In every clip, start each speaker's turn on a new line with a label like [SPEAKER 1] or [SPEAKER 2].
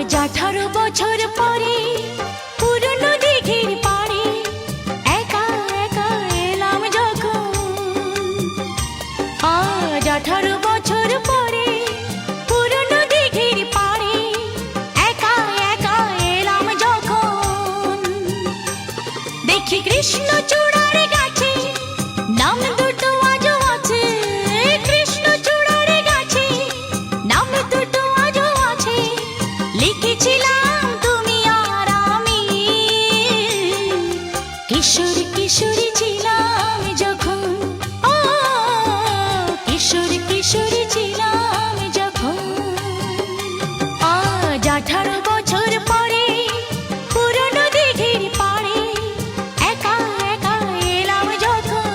[SPEAKER 1] 18 বছর পরে পুরনো দিঘির পাড়ে একা একা এলাম যখন। আজ 18 বছর পরে পুরনো দিঘির পাড়ে একা একা এলাম যখন। দেখি কৃষ্ণচূড়ার গাছে নাম দুটো আজও আছে, কৃষ্ণচূড়ার গাছে নাম দুটো আজও আছে। লিখেছিলাম তুমি আর আমি, কিশোর কিশোরী ছিলাম যখন। ও কিশোর কিশোরী ছিলাম যখন। আজ 18 বছর পরে পুরনো দিঘির পাড়ে একা একা এলাম যখন।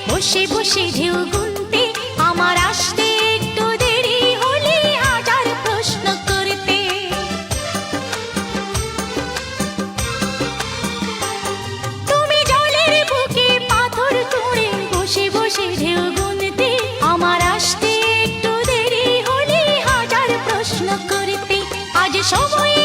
[SPEAKER 1] বসে বসে ঢেউ গুনতে আমার আসতে একটু দেরি হলে হাজার প্রশ্ন করতে। তুমি জলের বুকে পাথর ছুঁড়ে বসে বসে ঢেউ গুনতে আমার আসতে একটু দেরি হলে হাজার প্রশ্ন করতে। আজ সময়